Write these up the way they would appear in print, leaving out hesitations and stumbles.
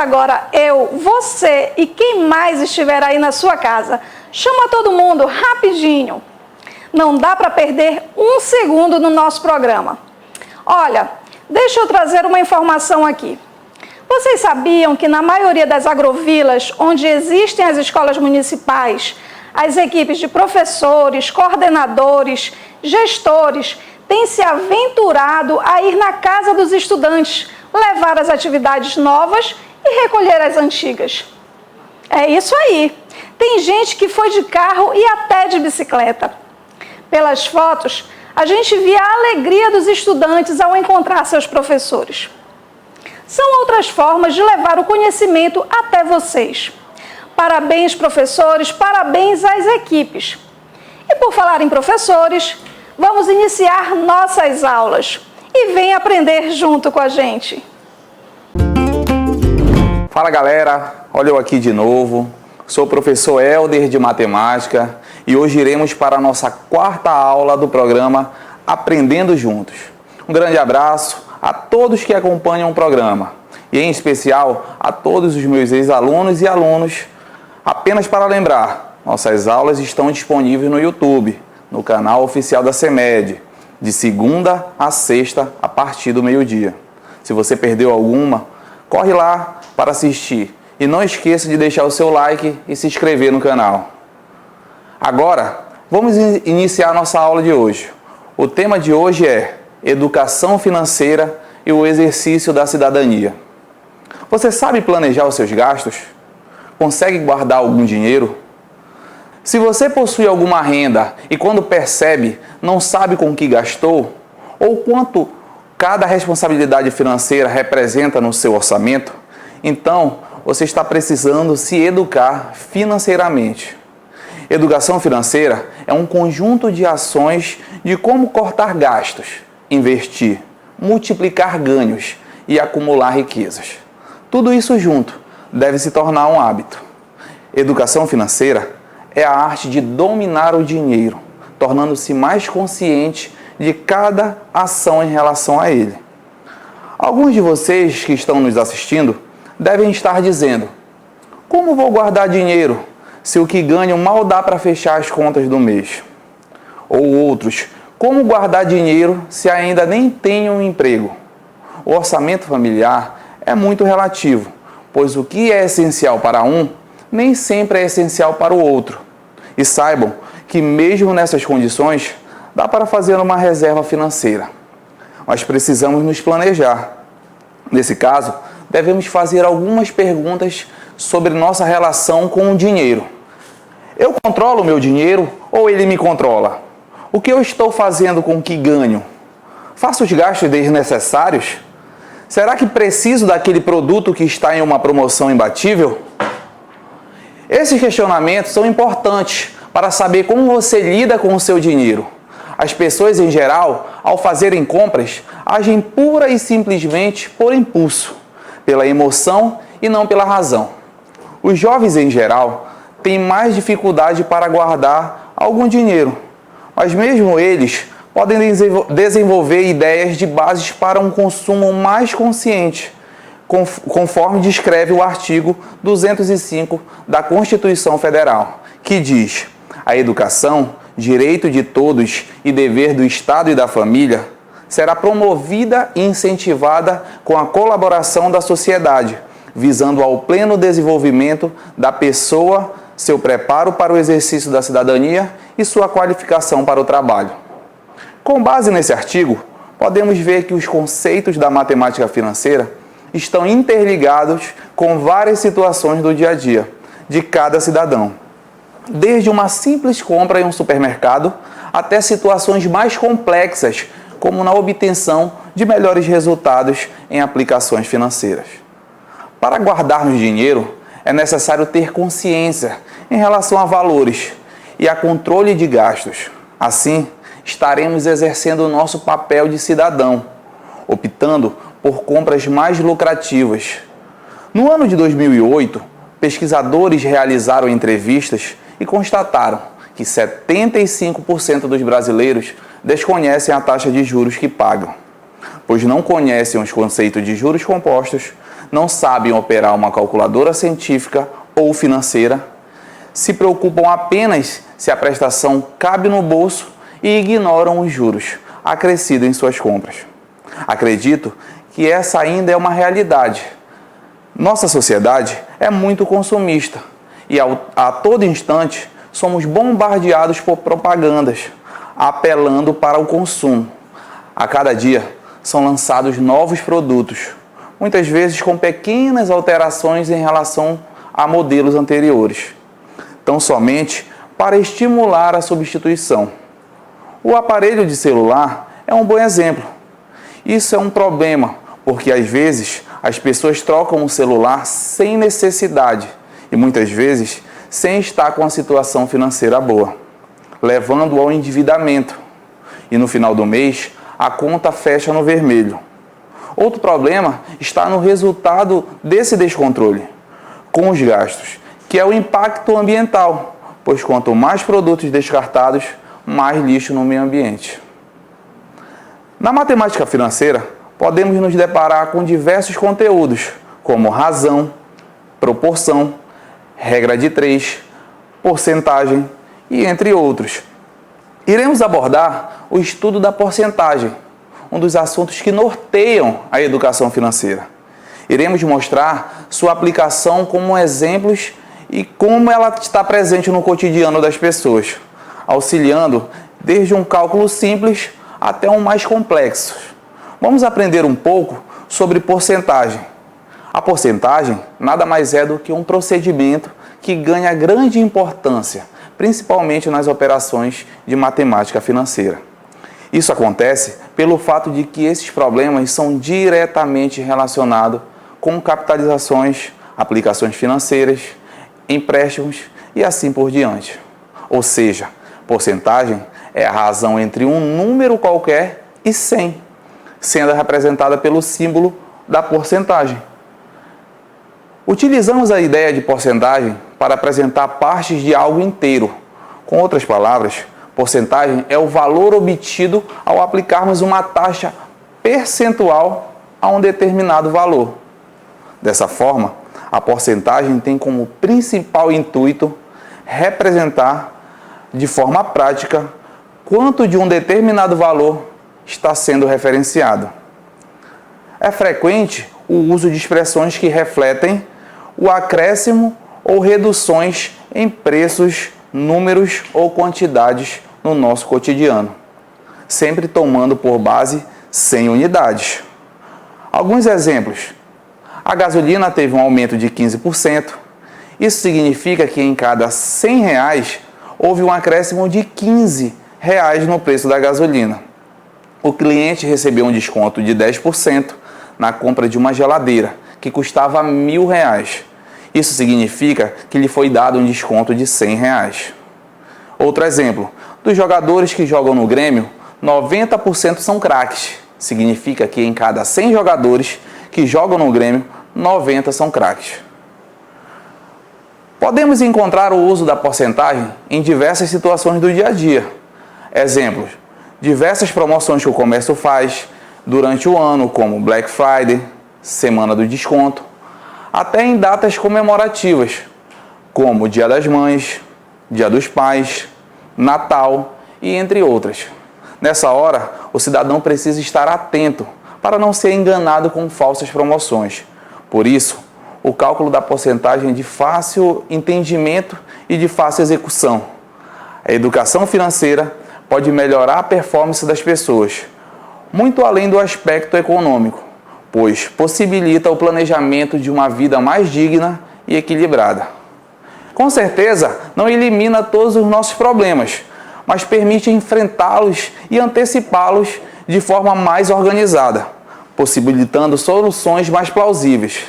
agora eu, você e quem mais estiver aí na sua casa. Chama todo mundo rapidinho. Não dá para perder um segundo no nosso programa. Olha, deixa eu trazer uma informação aqui. Vocês sabiam que na maioria das agrovilas, onde existem as escolas municipais, as equipes de professores, coordenadores, gestores têm se aventurado a ir na casa dos estudantes, levar as atividades novas e recolher as antigas? É isso aí. Tem gente que foi de carro e até de bicicleta. Pelas fotos, a gente via a alegria dos estudantes ao encontrar seus professores. São outras formas de levar o conhecimento até vocês. Parabéns, professores, parabéns às equipes. E por falar em professores, vamos iniciar nossas aulas. E vem aprender junto com a gente. Fala galera, olha eu aqui de novo. Sou o professor Helder de Matemática e hoje iremos para a nossa quarta aula do programa Aprendendo Juntos. Um grande abraço a todos que acompanham o programa e em especial a todos os meus ex-alunos e alunos. Apenas para lembrar, nossas aulas estão disponíveis no YouTube, no canal oficial da CEMED, de segunda a sexta a partir do meio-dia. Se você perdeu alguma, corre lá para assistir e não esqueça de deixar o seu like e se inscrever no canal. Agora, vamos iniciar nossa aula de hoje. O tema de hoje é Educação Financeira e o Exercício da Cidadania. Você sabe planejar os seus gastos? Consegue guardar algum dinheiro? Se você possui alguma renda e quando percebe, não sabe com que gastou, ou quanto cada responsabilidade financeira representa no seu orçamento, então você está precisando se educar financeiramente. Educação financeira é um conjunto de ações de como cortar gastos, investir, multiplicar ganhos e acumular riquezas. Tudo isso junto deve se tornar um hábito. Educação financeira é a arte de dominar o dinheiro, tornando-se mais consciente de cada ação em relação a ele. Alguns de vocês que estão nos assistindo devem estar dizendo: como vou guardar dinheiro se o que ganho mal dá para fechar as contas do mês? Ou outros: como guardar dinheiro se ainda nem tenho um emprego? O orçamento familiar é muito relativo, pois o que é essencial para um nem sempre é essencial para o outro. E saibam que mesmo nessas condições, dá para fazer uma reserva financeira. Mas precisamos nos planejar. Nesse caso, devemos fazer algumas perguntas sobre nossa relação com o dinheiro. Eu controlo o meu dinheiro ou ele me controla? O que eu estou fazendo com o que ganho? Faço os gastos desnecessários? Será que preciso daquele produto que está em uma promoção imbatível? Esses questionamentos são importantes para saber como você lida com o seu dinheiro. As pessoas, em geral, ao fazerem compras, agem pura e simplesmente por impulso, pela emoção e não pela razão. Os jovens, em geral, têm mais dificuldade para guardar algum dinheiro, mas mesmo eles podem desenvolver ideias de bases para um consumo mais consciente, conforme descreve o artigo 205 da Constituição Federal, que diz: a educação, direito de todos e dever do Estado e da família, será promovida e incentivada com a colaboração da sociedade, visando ao pleno desenvolvimento da pessoa, seu preparo para o exercício da cidadania e sua qualificação para o trabalho. Com base nesse artigo, podemos ver que os conceitos da matemática financeira estão interligados com várias situações do dia a dia de cada cidadão, desde uma simples compra em um supermercado até situações mais complexas, como na obtenção de melhores resultados em aplicações financeiras. Para guardarmos dinheiro, é necessário ter consciência em relação a valores e a controle de gastos. Assim, estaremos exercendo o nosso papel de cidadão, optando por compras mais lucrativas. No ano de 2008, pesquisadores realizaram entrevistas e constataram que 75% dos brasileiros desconhecem a taxa de juros que pagam, pois não conhecem os conceitos de juros compostos, não sabem operar uma calculadora científica ou financeira, se preocupam apenas se a prestação cabe no bolso e ignoram os juros acrescidos em suas compras. Acredito que essa ainda é uma realidade. Nossa sociedade é muito consumista e a todo instante somos bombardeados por propagandas, apelando para o consumo. A cada dia são lançados novos produtos, muitas vezes com pequenas alterações em relação a modelos anteriores, tão somente para estimular a substituição. O aparelho de celular é um bom exemplo. Isso é um problema, porque às vezes as pessoas trocam o celular sem necessidade e muitas vezes sem estar com a situação financeira boa, levando ao endividamento. E no final do mês, a conta fecha no vermelho. Outro problema está no resultado desse descontrole, com os gastos, que é o impacto ambiental, pois quanto mais produtos descartados, mais lixo no meio ambiente. Na matemática financeira, podemos nos deparar com diversos conteúdos, como razão, proporção, regra de 3, porcentagem e entre outros. Iremos abordar o estudo da porcentagem, um dos assuntos que norteiam a educação financeira. Iremos mostrar sua aplicação como exemplos e como ela está presente no cotidiano das pessoas, auxiliando desde um cálculo simples até um mais complexo. Vamos aprender um pouco sobre porcentagem. A porcentagem nada mais é do que um procedimento que ganha grande importância, principalmente nas operações de matemática financeira. Isso acontece pelo fato de que esses problemas são diretamente relacionados com capitalizações, aplicações financeiras, empréstimos e assim por diante. Ou seja, porcentagem é a razão entre um número qualquer e 100, sendo representada pelo símbolo da porcentagem. Utilizamos a ideia de porcentagem para apresentar partes de algo inteiro. Com outras palavras, porcentagem é o valor obtido ao aplicarmos uma taxa percentual a um determinado valor. Dessa forma, a porcentagem tem como principal intuito representar de forma prática quanto de um determinado valor está sendo referenciado. É frequente o uso de expressões que refletem o acréscimo ou reduções em preços, números ou quantidades no nosso cotidiano, sempre tomando por base 100 unidades. Alguns exemplos. A gasolina teve um aumento de 15%. Isso significa que em cada R$100 houve um acréscimo de R$15 no preço da gasolina. O cliente recebeu um desconto de 10% na compra de uma geladeira, que custava R$1.000. Isso significa que lhe foi dado um desconto de R$100. Outro exemplo, dos jogadores que jogam no Grêmio, 90% são craques. Significa que em cada 100 jogadores que jogam no Grêmio, 90 são craques. Podemos encontrar o uso da porcentagem em diversas situações do dia a dia. Exemplos, diversas promoções que o comércio faz durante o ano, como Black Friday, Semana do Desconto, até em datas comemorativas, como Dia das Mães, Dia dos Pais, Natal e entre outras. Nessa hora, o cidadão precisa estar atento para não ser enganado com falsas promoções. Por isso, o cálculo da porcentagem é de fácil entendimento e de fácil execução. A educação financeira pode melhorar a performance das pessoas, muito além do aspecto econômico, pois possibilita o planejamento de uma vida mais digna e equilibrada. Com certeza, não elimina todos os nossos problemas, mas permite enfrentá-los e antecipá-los de forma mais organizada, possibilitando soluções mais plausíveis.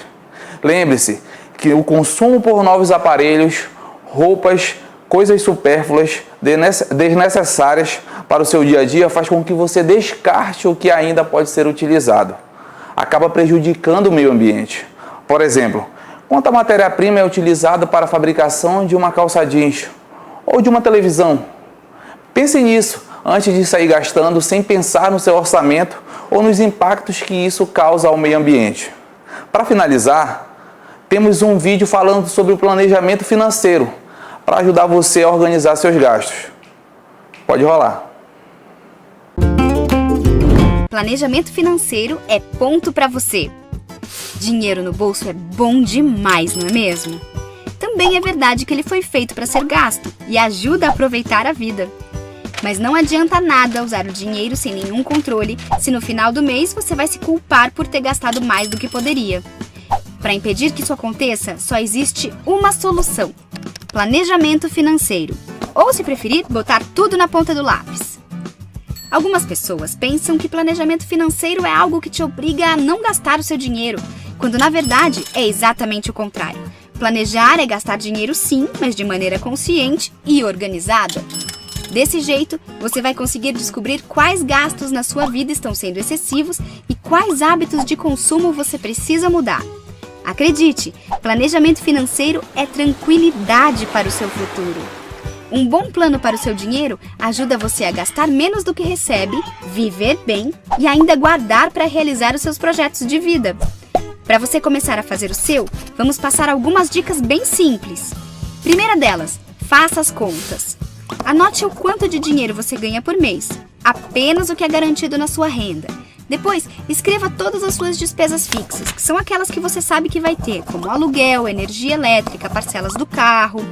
Lembre-se que o consumo por novos aparelhos, roupas, coisas supérfluas, desnecessárias para o seu dia a dia faz com que você descarte o que ainda pode ser utilizado. Acaba prejudicando o meio ambiente. Por exemplo, quanta matéria-prima é utilizada para a fabricação de uma calça jeans ou de uma televisão? Pense nisso antes de sair gastando sem pensar no seu orçamento ou nos impactos que isso causa ao meio ambiente. Para finalizar, temos um vídeo falando sobre o planejamento financeiro para ajudar você a organizar seus gastos. Pode rolar. Planejamento financeiro é ponto para você. Dinheiro no bolso é bom demais, não é mesmo? Também é verdade que ele foi feito para ser gasto e ajuda a aproveitar a vida. Mas não adianta nada usar o dinheiro sem nenhum controle se no final do mês você vai se culpar por ter gastado mais do que poderia. Para impedir que isso aconteça, só existe uma solução: planejamento financeiro. Ou, se preferir, botar tudo na ponta do lápis. Algumas pessoas pensam que planejamento financeiro é algo que te obriga a não gastar o seu dinheiro, quando na verdade é exatamente o contrário. Planejar é gastar dinheiro sim, mas de maneira consciente e organizada. Desse jeito, você vai conseguir descobrir quais gastos na sua vida estão sendo excessivos e quais hábitos de consumo você precisa mudar. Acredite, planejamento financeiro é tranquilidade para o seu futuro. Um bom plano para o seu dinheiro ajuda você a gastar menos do que recebe, viver bem e ainda guardar para realizar os seus projetos de vida. Para você começar a fazer o seu, vamos passar algumas dicas bem simples. Primeira delas, faça as contas. Anote o quanto de dinheiro você ganha por mês, apenas o que é garantido na sua renda. Depois, escreva todas as suas despesas fixas, que são aquelas que você sabe que vai ter, como aluguel, energia elétrica, parcelas do carro.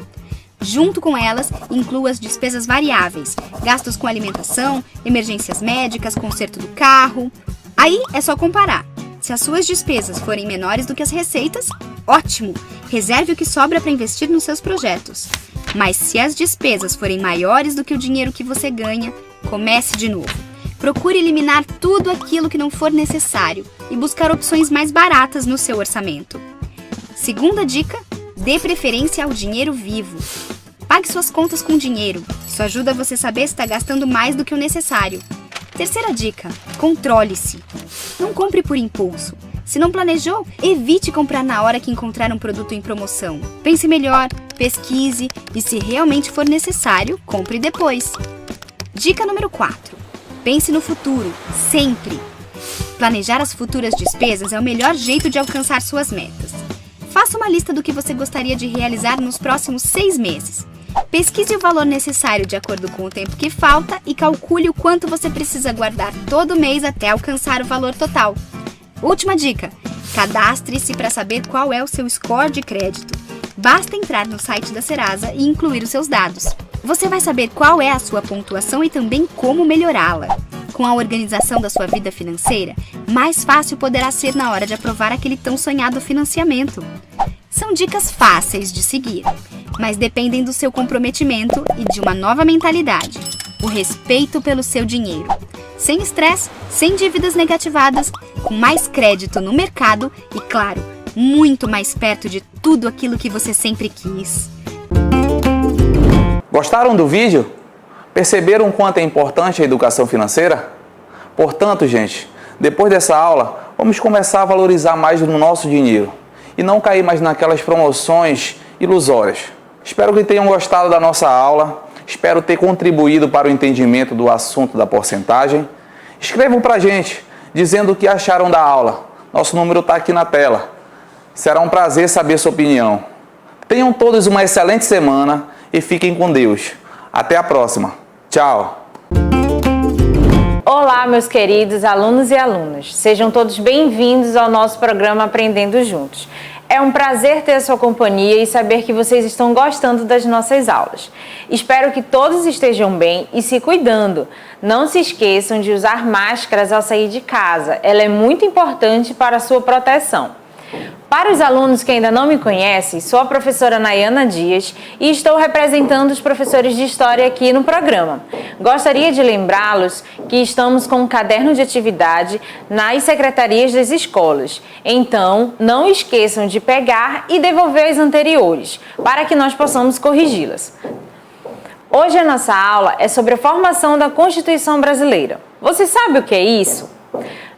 Junto com elas, inclua as despesas variáveis, gastos com alimentação, emergências médicas, conserto do carro. Aí é só comparar. Se as suas despesas forem menores do que as receitas, ótimo! Reserve o que sobra para investir nos seus projetos. Mas se as despesas forem maiores do que o dinheiro que você ganha, comece de novo. Procure eliminar tudo aquilo que não for necessário e buscar opções mais baratas no seu orçamento. Segunda dica, dê preferência ao dinheiro vivo. Pague suas contas com dinheiro. Isso ajuda você a saber se está gastando mais do que o necessário. Terceira dica, controle-se. Não compre por impulso. Se não planejou, evite comprar na hora que encontrar um produto em promoção. Pense melhor, pesquise e, se realmente for necessário, compre depois. Dica número 4. Pense no futuro, sempre. Planejar as futuras despesas é o melhor jeito de alcançar suas metas. Faça uma lista do que você gostaria de realizar nos próximos 6 meses. Pesquise o valor necessário de acordo com o tempo que falta e calcule o quanto você precisa guardar todo mês até alcançar o valor total. Última dica, cadastre-se para saber qual é o seu score de crédito. Basta entrar no site da Serasa e incluir os seus dados. Você vai saber qual é a sua pontuação e também como melhorá-la. Com a organização da sua vida financeira, mais fácil poderá ser na hora de aprovar aquele tão sonhado financiamento. São dicas fáceis de seguir, mas dependem do seu comprometimento e de uma nova mentalidade: o respeito pelo seu dinheiro. Sem estresse, sem dívidas negativadas, com mais crédito no mercado e, claro, muito mais perto de tudo aquilo que você sempre quis. Gostaram do vídeo? Perceberam quanto é importante a educação financeira? Portanto, gente, depois dessa aula, vamos começar a valorizar mais o nosso dinheiro e não cair mais naquelas promoções ilusórias. Espero que tenham gostado da nossa aula. Espero ter contribuído para o entendimento do assunto da porcentagem. Escrevam para a gente, dizendo o que acharam da aula. Nosso número está aqui na tela. Será um prazer saber sua opinião. Tenham todos uma excelente semana e fiquem com Deus. Até a próxima. Tchau! Olá, meus queridos alunos e alunas. Sejam todos bem-vindos ao nosso programa Aprendendo Juntos. É um prazer ter a sua companhia e saber que vocês estão gostando das nossas aulas. Espero que todos estejam bem e se cuidando. Não se esqueçam de usar máscaras ao sair de casa. Ela é muito importante para a sua proteção. Para os alunos que ainda não me conhecem, sou a professora Nayana Dias e estou representando os professores de História aqui no programa. Gostaria de lembrá-los que estamos com um caderno de atividade nas secretarias das escolas. Então, não esqueçam de pegar e devolver as anteriores, para que nós possamos corrigi-las. Hoje a nossa aula é sobre a formação da Constituição Brasileira. Você sabe o que é isso?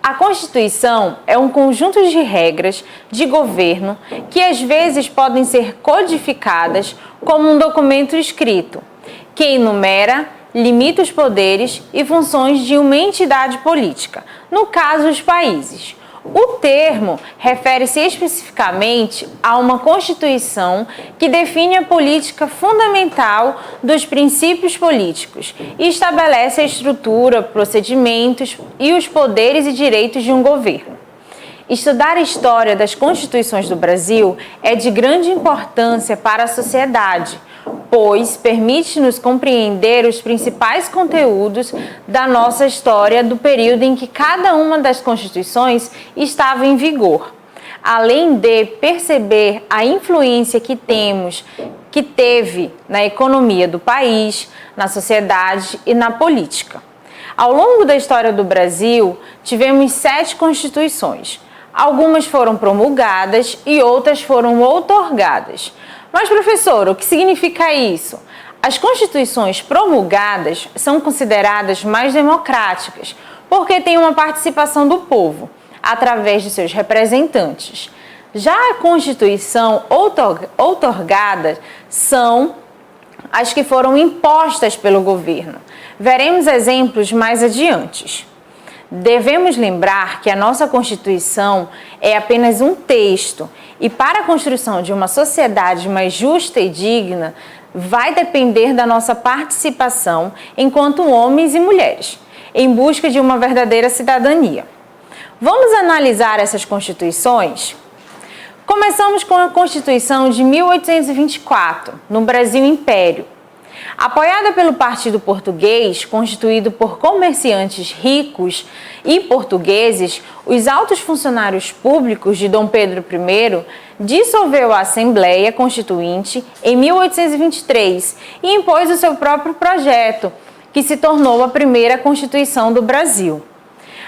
A Constituição é um conjunto de regras de governo que às vezes podem ser codificadas como um documento escrito, que enumera, limita os poderes e funções de uma entidade política, no caso os países, O termo refere-se especificamente a uma Constituição que define a política fundamental dos princípios políticos e estabelece a estrutura, procedimentos e os poderes e direitos de um governo. Estudar a história das constituições do Brasil é de grande importância para a sociedade, pois permite-nos compreender os principais conteúdos da nossa história do período em que cada uma das constituições estava em vigor, além de perceber a influência que teve na economia do país, na sociedade e na política. Ao longo da história do Brasil, tivemos 7 constituições. Algumas foram promulgadas e outras foram outorgadas. Mas, professor, o que significa isso? As constituições promulgadas são consideradas mais democráticas, porque têm uma participação do povo, através de seus representantes. Já a Constituição outorgada são as que foram impostas pelo governo. Veremos exemplos mais adiante. Devemos lembrar que a nossa Constituição é apenas um texto e para a construção de uma sociedade mais justa e digna vai depender da nossa participação enquanto homens e mulheres, em busca de uma verdadeira cidadania. Vamos analisar essas constituições? Começamos com a Constituição de 1824, no Brasil Império. Apoiada pelo Partido Português, constituído por comerciantes ricos e portugueses, os altos funcionários públicos de Dom Pedro I dissolveu a Assembleia Constituinte em 1823 e impôs o seu próprio projeto, que se tornou a primeira Constituição do Brasil.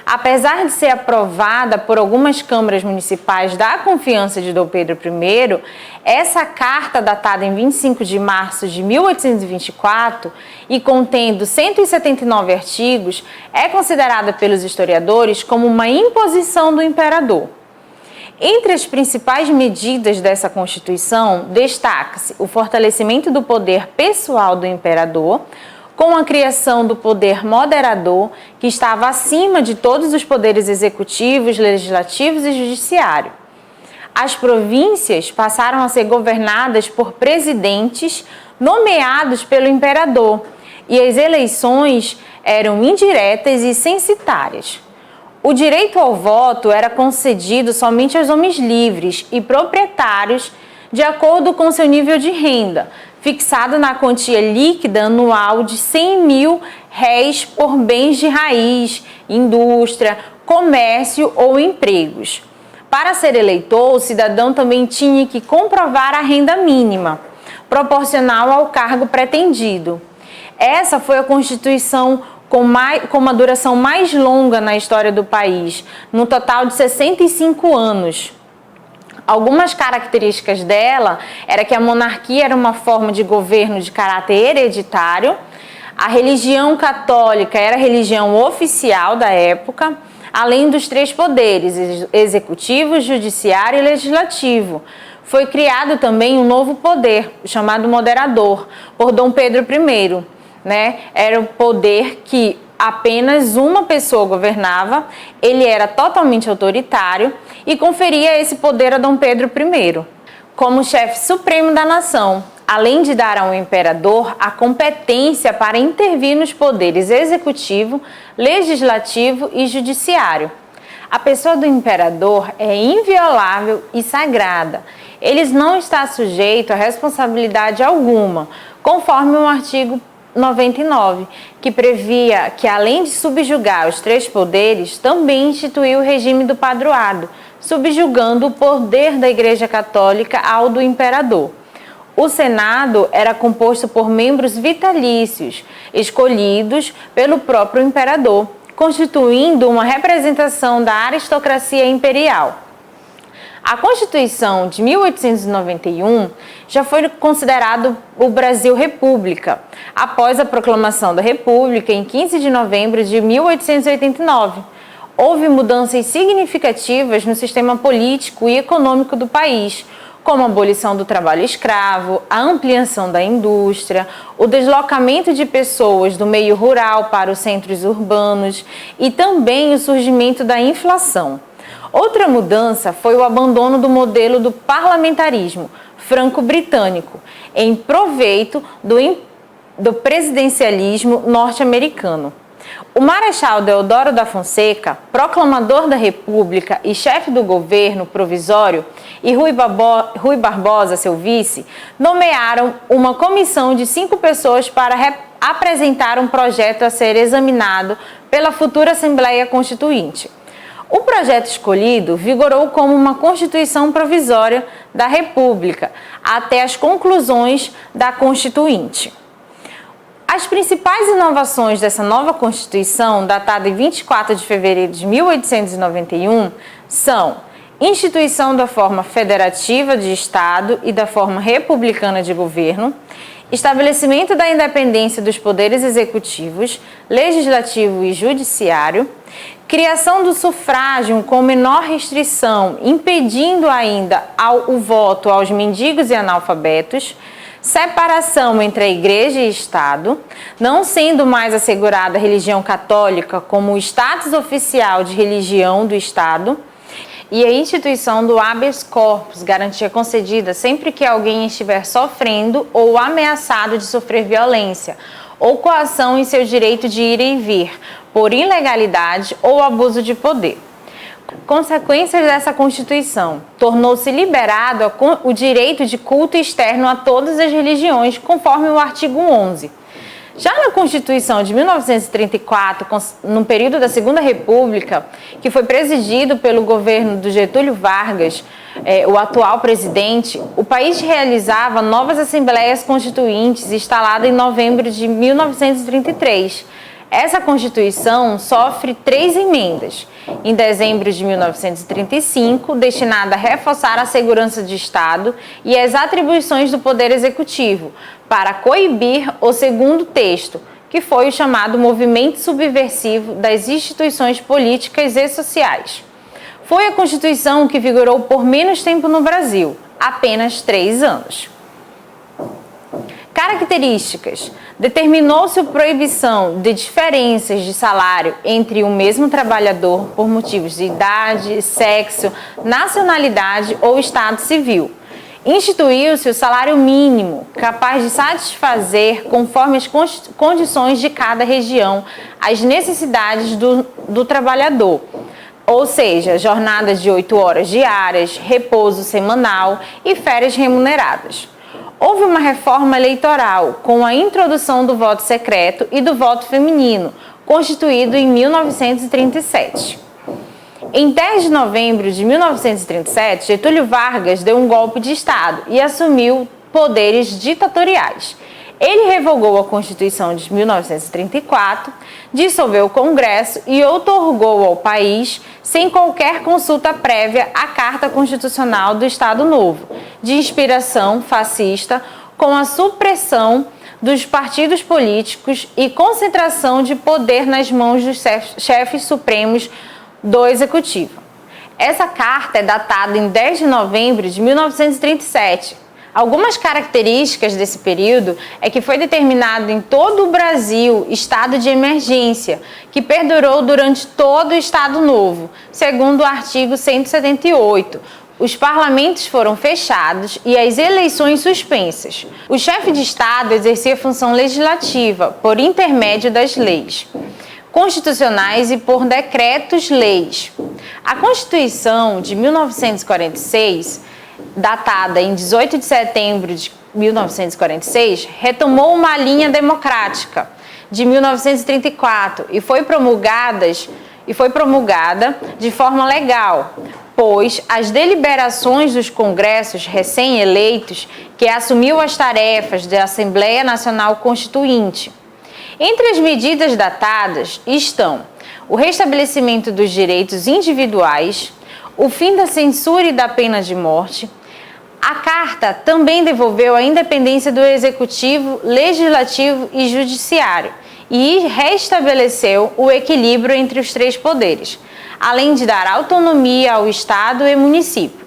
Apesar de ser aprovada por algumas câmaras municipais da confiança de Dom Pedro I, essa carta, datada em 25 de março de 1824 e contendo 179 artigos, é considerada pelos historiadores como uma imposição do imperador. Entre as principais medidas dessa Constituição, destaca-se o fortalecimento do poder pessoal do imperador, com a criação do poder moderador, que estava acima de todos os poderes executivos, legislativos e judiciário. As províncias passaram a ser governadas por presidentes nomeados pelo imperador, e as eleições eram indiretas e censitárias. O direito ao voto era concedido somente aos homens livres e proprietários, de acordo com seu nível de renda, fixado na quantia líquida anual de 100 mil réis por bens de raiz, indústria, comércio ou empregos. Para ser eleitor, o cidadão também tinha que comprovar a renda mínima, proporcional ao cargo pretendido. Essa foi a Constituição com uma duração mais longa na história do país, no total de 65 anos. Algumas características dela era que a monarquia era uma forma de governo de caráter hereditário, a religião católica era a religião oficial da época, além dos 3 poderes, executivo, judiciário e legislativo. Foi criado também um novo poder, chamado moderador, por Dom Pedro I. Era o poder que apenas uma pessoa governava, ele era totalmente autoritário e conferia esse poder a Dom Pedro I, como chefe supremo da nação, além de dar ao imperador a competência para intervir nos poderes executivo, legislativo e judiciário. A pessoa do imperador é inviolável e sagrada. Ele não está sujeito a responsabilidade alguma, conforme o artigo 99, que previa que, além de subjugar os 3 poderes, também instituiu o regime do padroado, subjugando o poder da Igreja Católica ao do imperador. O Senado era composto por membros vitalícios, escolhidos pelo próprio imperador, constituindo uma representação da aristocracia imperial. A Constituição de 1891 já foi considerado o Brasil República, após a proclamação da República em 15 de novembro de 1889. Houve mudanças significativas no sistema político e econômico do país, como a abolição do trabalho escravo, a ampliação da indústria, o deslocamento de pessoas do meio rural para os centros urbanos e também o surgimento da inflação. Outra mudança foi o abandono do modelo do parlamentarismo franco-britânico, em proveito do presidencialismo norte-americano. O Marechal Deodoro da Fonseca, proclamador da República e chefe do governo provisório, e Rui Barbosa, seu vice, nomearam uma comissão de 5 pessoas para apresentar um projeto a ser examinado pela futura Assembleia Constituinte. O projeto escolhido vigorou como uma Constituição provisória da República até as conclusões da Constituinte. As principais inovações dessa nova Constituição, datada em 24 de fevereiro de 1891, são instituição da forma federativa de Estado e da forma republicana de governo, estabelecimento da independência dos poderes executivos, legislativo e judiciário, criação do sufrágio com menor restrição, impedindo ainda o voto aos mendigos e analfabetos, separação entre a Igreja e Estado, não sendo mais assegurada a religião católica como o status oficial de religião do Estado, e a instituição do habeas corpus, garantia concedida sempre que alguém estiver sofrendo ou ameaçado de sofrer violência ou coação em seu direito de ir e vir, por ilegalidade ou abuso de poder. Consequências dessa Constituição, tornou-se liberado o direito de culto externo a todas as religiões, conforme o artigo 11. Já na Constituição de 1934, no período da Segunda República, que foi presidido pelo governo do Getúlio Vargas, o atual presidente, o país realizava novas assembleias constituintes instaladas em novembro de 1933. Essa Constituição sofre 3 emendas. Em dezembro de 1935, destinada a reforçar a segurança de Estado e as atribuições do Poder Executivo, para coibir o segundo texto, que foi o chamado movimento subversivo das instituições políticas e sociais. Foi a Constituição que vigorou por menos tempo no Brasil, apenas 3 anos. Características. Determinou-se a proibição de diferenças de salário entre o mesmo trabalhador por motivos de idade, sexo, nacionalidade ou estado civil. Instituiu-se o salário mínimo, capaz de satisfazer, conforme as condições de cada região, as necessidades do trabalhador. Ou seja, jornadas de 8 horas diárias, repouso semanal e férias remuneradas. Houve uma reforma eleitoral com a introdução do voto secreto e do voto feminino, constituído em 1937. Em 10 de novembro de 1937, Getúlio Vargas deu um golpe de Estado e assumiu poderes ditatoriais. Ele revogou a Constituição de 1934, dissolveu o Congresso e outorgou ao país, sem qualquer consulta prévia, a Carta Constitucional do Estado Novo, de inspiração fascista, com a supressão dos partidos políticos e concentração de poder nas mãos dos chefes supremos do Executivo. Essa carta é datada em 10 de novembro de 1937. Algumas características desse período é que foi determinado em todo o Brasil estado de emergência, que perdurou durante todo o Estado Novo, segundo o artigo 178. Os parlamentos foram fechados e as eleições suspensas. O chefe de Estado exercia função legislativa por intermédio das leis constitucionais e por decretos-leis. A Constituição de 1946, datada em 18 de setembro de 1946, retomou uma linha democrática de 1934 e foi promulgada de forma legal, pois as deliberações dos congressos recém-eleitos, que assumiu as tarefas da Assembleia Nacional Constituinte. Entre as medidas datadas estão o restabelecimento dos direitos individuais, o fim da censura e da pena de morte. A Carta também devolveu a independência do Executivo, Legislativo e Judiciário e restabeleceu o equilíbrio entre os 3 poderes, além de dar autonomia ao Estado e município.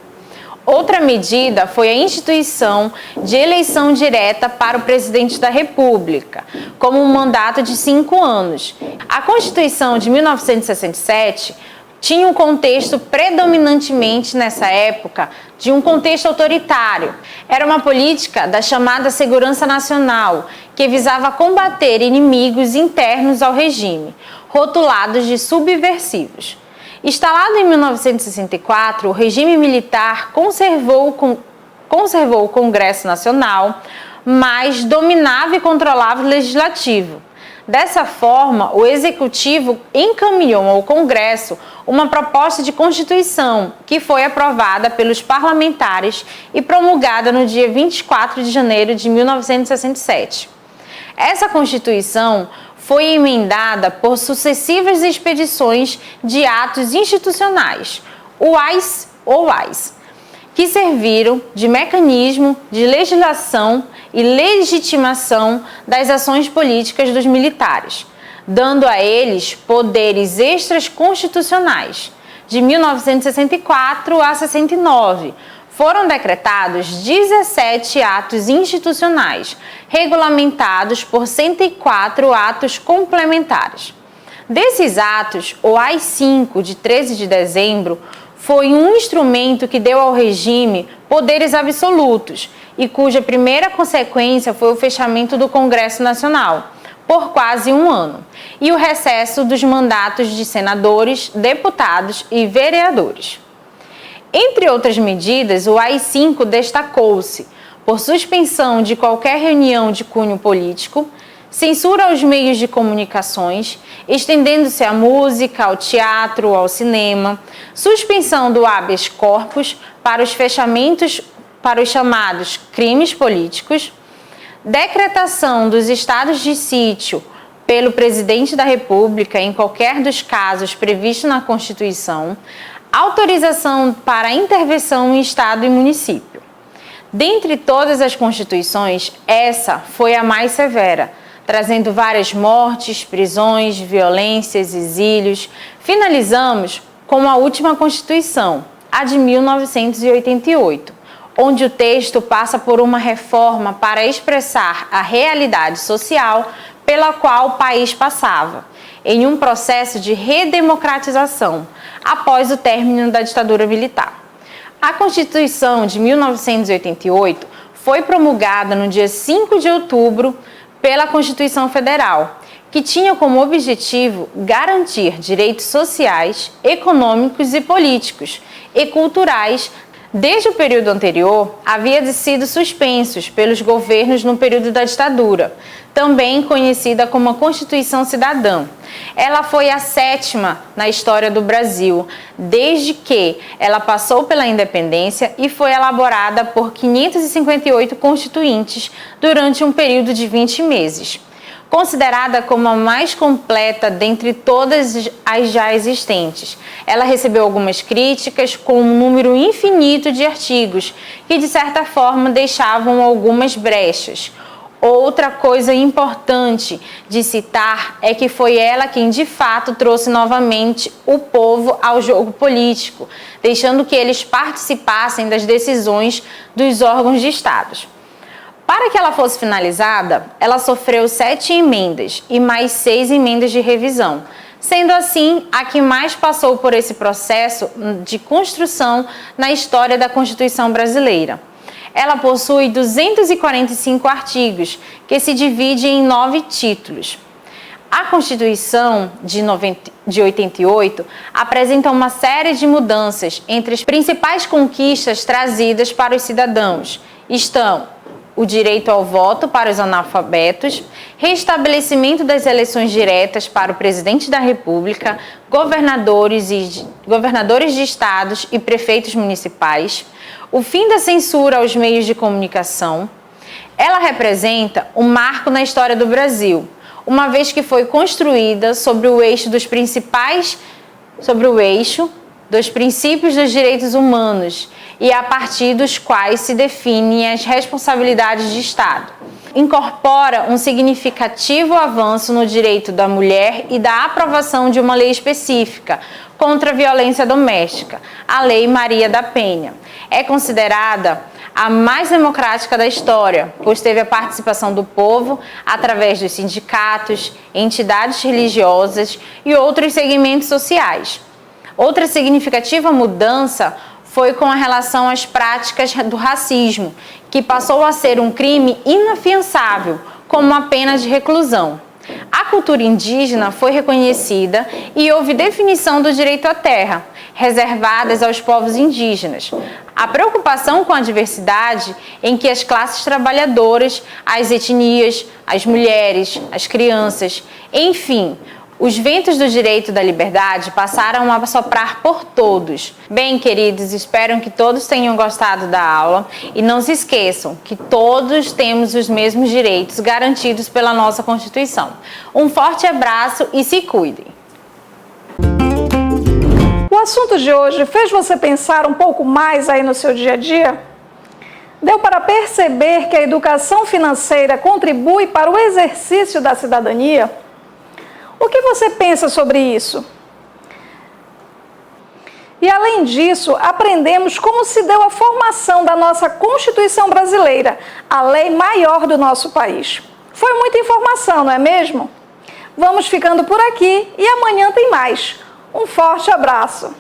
Outra medida foi a instituição de eleição direta para o presidente da República, como um mandato de 5 anos. A Constituição de 1967 tinha um contexto predominantemente nessa época de um contexto autoritário. Era uma política da chamada segurança nacional, que visava combater inimigos internos ao regime, rotulados de subversivos. Instalado em 1964, o regime militar conservou o Congresso Nacional, mas dominava e controlava o Legislativo. Dessa forma, o Executivo encaminhou ao Congresso uma proposta de Constituição, que foi aprovada pelos parlamentares e promulgada no dia 24 de janeiro de 1967. Essa Constituição foi emendada por sucessivas expedições de atos institucionais, UAIs ou AIs, que serviram de mecanismo de legislação e legitimação das ações políticas dos militares, dando a eles poderes extras constitucionais. De 1964 a 69, foram decretados 17 atos institucionais, regulamentados por 104 atos complementares. Desses atos, o AI-5, de 13 de dezembro, foi um instrumento que deu ao regime poderes absolutos e cuja primeira consequência foi o fechamento do Congresso Nacional, por quase um ano, e o recesso dos mandatos de senadores, deputados e vereadores. Entre outras medidas, o AI-5 destacou-se por suspensão de qualquer reunião de cunho político, censura aos meios de comunicações, estendendo-se à música, ao teatro, ao cinema, suspensão do habeas corpus para os fechamentos para os chamados crimes políticos, decretação dos estados de sítio pelo presidente da República em qualquer dos casos previstos na Constituição, autorização para intervenção em estado e município. Dentre todas as constituições, essa foi a mais severa, trazendo várias mortes, prisões, violências, exílios. Finalizamos com a última Constituição, a de 1988, onde o texto passa por uma reforma para expressar a realidade social pela qual o país passava, em um processo de redemocratização, após o término da ditadura militar. A Constituição de 1988 foi promulgada no dia 5 de outubro pela Constituição Federal, que tinha como objetivo garantir direitos sociais, econômicos e políticos e culturais. Desde o período anterior, havia sido suspensos pelos governos no período da ditadura, também conhecida como a Constituição Cidadã. Ela foi a 7ª na história do Brasil, desde que ela passou pela independência e foi elaborada por 558 constituintes durante um período de 20 meses. Considerada como a mais completa dentre todas as já existentes, ela recebeu algumas críticas com um número infinito de artigos que, de certa forma, deixavam algumas brechas. Outra coisa importante de citar é que foi ela quem, de fato, trouxe novamente o povo ao jogo político, deixando que eles participassem das decisões dos órgãos de Estado. Para que ela fosse finalizada, ela sofreu 7 emendas e mais 6 emendas de revisão, sendo assim a que mais passou por esse processo de construção na história da Constituição brasileira. Ela possui 245 artigos, que se dividem em 9 títulos. A Constituição de 88 apresenta uma série de mudanças. Entre as principais conquistas trazidas para os cidadãos estão o direito ao voto para os analfabetos, restabelecimento das eleições diretas para o presidente da República, governadores de estados e prefeitos municipais, o fim da censura aos meios de comunicação. Ela representa um marco na história do Brasil, uma vez que foi construída sobre o eixo dos princípios dos direitos humanos e a partir dos quais se definem as responsabilidades de Estado. Incorpora um significativo avanço no direito da mulher e da aprovação de uma lei específica contra a violência doméstica, a Lei Maria da Penha. É considerada a mais democrática da história, pois teve a participação do povo através dos sindicatos, entidades religiosas e outros segmentos sociais. Outra significativa mudança foi com a relação às práticas do racismo, que passou a ser um crime inafiançável, como uma pena de reclusão. A cultura indígena foi reconhecida e houve definição do direito à terra, reservadas aos povos indígenas. A preocupação com a diversidade em que as classes trabalhadoras, as etnias, as mulheres, as crianças, enfim, os ventos do direito da liberdade passaram a soprar por todos. Bem, queridos, espero que todos tenham gostado da aula e não se esqueçam que todos temos os mesmos direitos garantidos pela nossa Constituição. Um forte abraço e se cuidem! O assunto de hoje fez você pensar um pouco mais aí no seu dia a dia? Deu para perceber que a educação financeira contribui para o exercício da cidadania? O que você pensa sobre isso? E além disso, aprendemos como se deu a formação da nossa Constituição brasileira, a lei maior do nosso país. Foi muita informação, não é mesmo? Vamos ficando por aqui e amanhã tem mais. Um forte abraço!